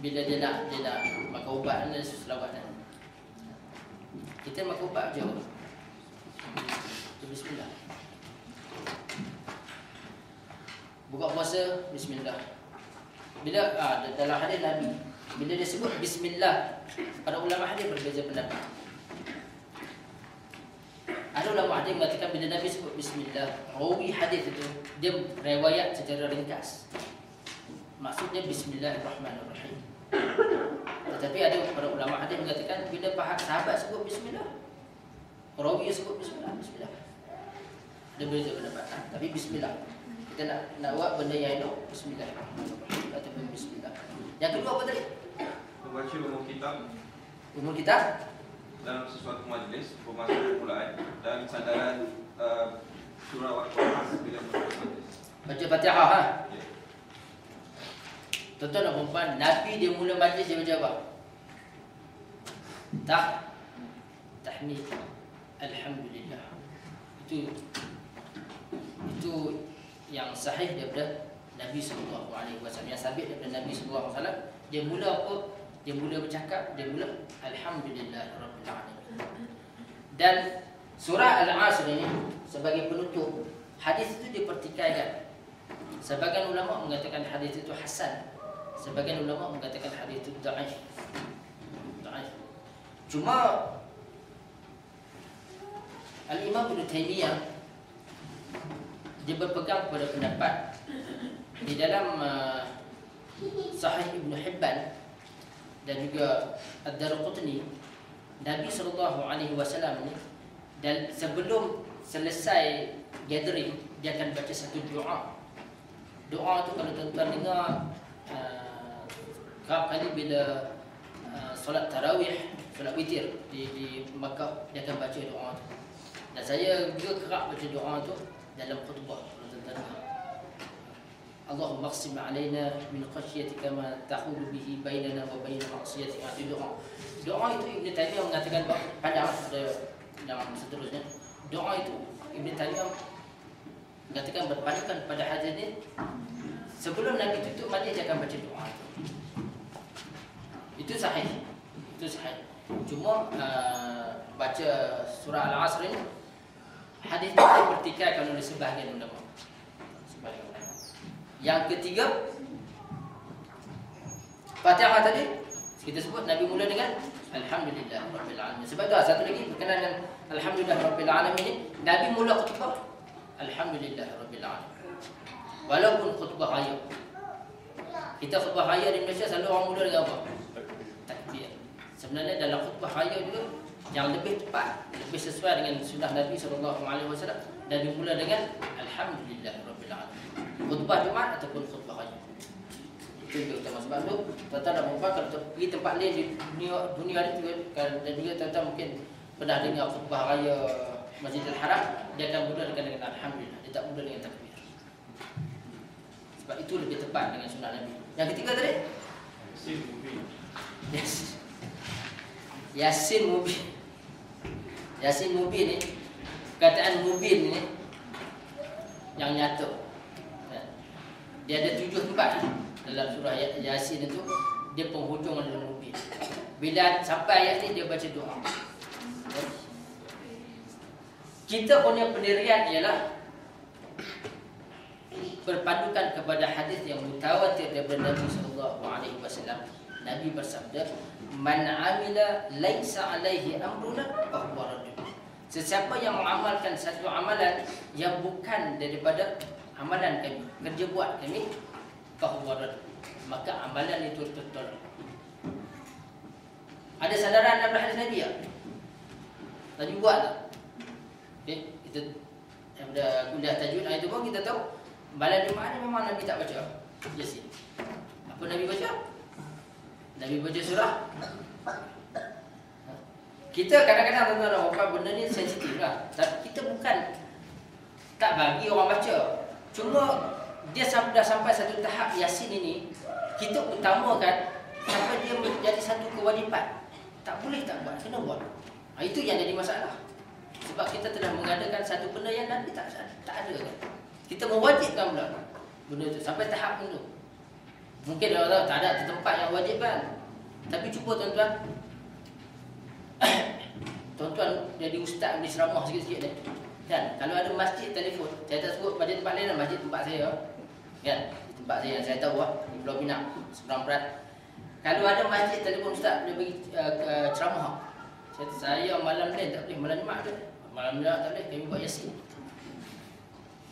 bila dia nak makan ubat dan selawat kan. Kita makan ubat je. Bismillah. Buka puasa, bismillah. Bila dalam hadis Nabi, bila dia sebut bismillah, para ulama hadis berbeza pendapat. Ada ulama hadis mengatakan bila Nabi sebut bismillah, rawi hadis itu dia riwayat secara ringkas. Maksudnya bismillahirrahmanirrahim. Tetapi ada para ulama hadis mengatakan bila sahabat sebut bismillah, rawi sebut bismillah. Ada berbeza pendapat. Tapi bismillah. Kita nak buat benda yang elok, bismillahirrahmanirrahim ataupun bismillah. Yang kedua apa tadi? Membaca umur kitab. Umur kitab dalam sesuatu majlis, bermasuk permulaan dan sandaran surah Al-Quran bila bermasuk majlis. Baca Fatihah ha? Ya. Tuan-tuan dan puan, Nabi dia mula majlis dia baca apa? Tahmid. Alhamdulillah. Itu yang sahih daripada Nabi sallallahu alaihi wasallam, yang sabit daripada Nabi sallallahu alaihi wasallam. Dia mula apa? Dia mula bercakap, dia mula alhamdulillahirabbil alamin. Dan surah Al-Asr ini sebagai penutup, hadis itu dipertikaikan. Sebagian ulama mengatakan hadis itu hasan, sebagian ulama mengatakan hadis itu dhaif. Cuma Al-Imam Ibn Taymiyah dia berpegang kepada pendapat di dalam Sahih Ibn Hibban dan juga Ad-Darqutni, Nabi SAW ni, dan sebelum selesai gathering dia akan baca satu doa. Doa tu kalau tuan-tuan dengar kerap kali bila solat tarawih, solat witir di Makkah, dia akan baca doa tu. Dan saya juga kerap baca doa tu dalam khutbah. Allahumma qsim alaina min khashyatika ma tahulu bihi bainana wa bain ma'siyatika. Itu doa. Doa itu Ibn Taymiyah mengatakan pada dalam seterusnya. Doa itu Ibn Taymiyah mengatakan berpandukan pada hadis ini, sebelum Nabi tutup majlis dia akan baca doa itu. Itu sahih. Cuma baca surah Al-Asr ini hadis itu dipertikaikan oleh sebahagian ulama. Yang ketiga, Fatihah tadi kita sebut Nabi mula dengan alhamdulillahirabbil alamin. Sebab tu satu lagi berkenaan dengan alhamdulillahirabbil alamin ini, Nabi mula khutbah alhamdulillahirabbil alamin. Walaupun khutbah raya. Kita khutbah raya di Malaysia selalu orang mula dengan apa? Takbir. Sebenarnya dalam khutbah raya juga yang lebih tepat, lebih sesuai dengan sunnah Nabi SAW, Nabi mula dengan alhamdulillahirabbil alamin. Khutbah Jumaat ataupun khutbah raya. Itu juga utama. Sebab tu tuan-tuan dan puan kalau pergi tempat lain di dunia ni juga, dan juga tuan-tuan mungkin pernah dengar khutbah raya Masjidil Haram, dia akan mula dengan alhamdulillah, dia tak mula dengan takbir. Sebab itu lebih tepat dengan sunnah Nabi. Yang ketiga tadi Yasin Mubin. Yasin Mubin ni, perkataan Mubin ni yang nyata. Dia ada 7 tempat dalam surah Yasin itu, dia penghujung adalah Mubin. Bila sampai ayat ni dia baca doa. Kita punya pendirian ialah berpandukan kepada hadis yang mutawatir daripada Nabi SAW. Nabi bersabda, "Man amila laisa alaihi amruna fahuwa radd." Sesiapa yang mengamalkan satu amalan yang bukan daripada amalan kami, kerja buat kami, fahuwa radd, maka amalan itu tertolak. Ada sandaran dalam hadis Nabi ya? Nabi buat tak? Okay, kita pada kuliah tajwid itu pun kita tahu malam Jumaat ni memang Nabi tak baca Yasin. Apa Nabi baca? Nabi baca surah. Kita kadang-kadang tuan-tuan dan benda ni sensitif lah. Tapi kita bukan tak bagi orang baca. Cuma dia dah sampai satu tahap Yasin ini, kita utamakan sampai dia menjadi satu kewajipan. Tak boleh tak buat, kena buat. Itu yang jadi masalah. Sebab kita telah mengadakan satu benda yang Nabi tak ada kan. Kita mewajibkan pula benda itu sampai tahap itu. Mungkin dia tahu tak ada tempat yang wajib kan. Tapi cuba tuan-tuan. Tuan-tuan jadi ustaz boleh ceramah sikit-sikit ni. Kan? Kalau ada masjid telefon, saya tak sebut masjid tempat lain, masjid tempat saya. Kan? Tempat saya yang saya tahu di Pulau Pinang, seberang Perak. Kalau ada masjid telefon ustaz boleh bagi ceramah. Saya malam ni tak boleh, malam Jumaat tu. Malam Jumaat tak boleh, kami buat Yasin.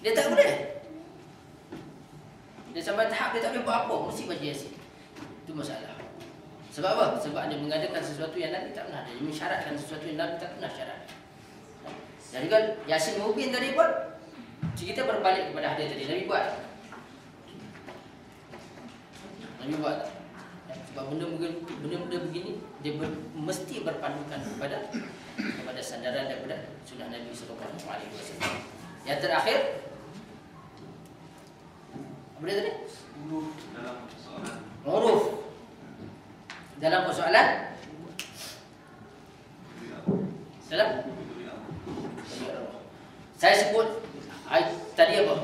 Dia tak boleh. Dia sampai tahap dia tak boleh buat apa, mesti baca Yasin. Itu masalah. Sebab apa? Sebab dia mengadakan sesuatu yang Nabi tak pernah. Dia mensyaratkan sesuatu yang Nabi tak pernah syarat. Jadi kan Yasin Mubin tadi pun, kita berbalik kepada hadis tadi. Nabi buat. Nabi buat. Sebab benda-benda begini dia mesti berpandukan kepada sandaran daripada sunnah Nabi sallallahu alaihi wasallam. Yang terakhir apa dia tadi? Uruf dalam persoalan saya sebut tadi apa?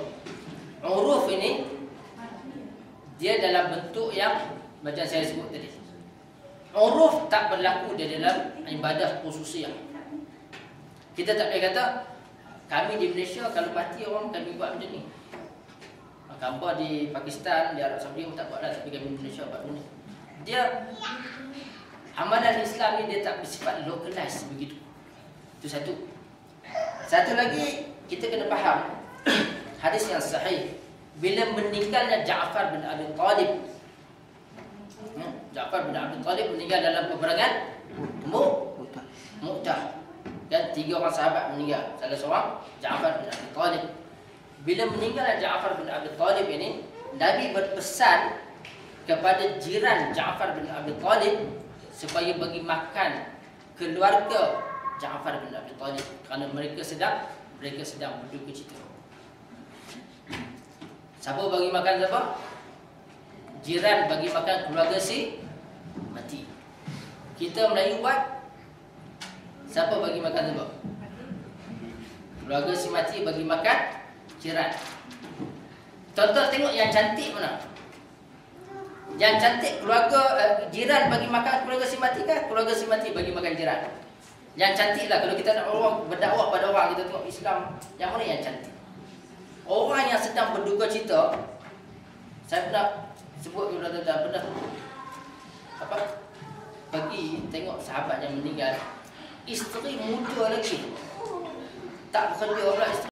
Uruf ini dia dalam bentuk yang macam saya sebut tadi. Uruf tak berlaku di dalam ibadah khususiyah. Kita tak boleh kata kami di Malaysia kalau mati orang kami buat macam ni. Gambar di Pakistan, di Arab Saudi tak buatlah, tapi kami di Malaysia buat macam ni. Dia amalan Islam ni dia tak bersifat localized begitu. Itu satu. Satu lagi kita kena faham hadis yang sahih bila meninggalnya Ja'far bin Abi Talib. Ja'far bin Abi Talib meninggal dalam peperangan Mu'tah. Dan 3 orang sahabat meninggal. Salah seorang Ja'far bin Abi Talib. Bila meninggal Ja'far bin Abi Talib ini, Nabi berpesan kepada jiran Ja'far bin Abi Talib supaya bagi makan keluarga Ja'far bin Abi Talib kerana mereka sedang berduka cita. Siapa bagi makan siapa? Jiran bagi makan keluarga si mati. Kita Melayu buat, siapa bagi makan siapa? Keluarga si mati bagi makan jiran. Tuan-tuan tengok yang cantik mana? Yang cantik keluarga jiran bagi makan keluarga si mati kan? Keluarga si mati bagi makan jiran. Yang cantik lah kalau kita nak orang berdakwah pada orang, kita tengok Islam yang mana yang cantik. Orang yang sedang berduka cita, saya pernah sebut kepada tuan-tuan, pernah pergi tengok sahabat yang meninggal, isteri muda lagi, tak bekerja pula isteri.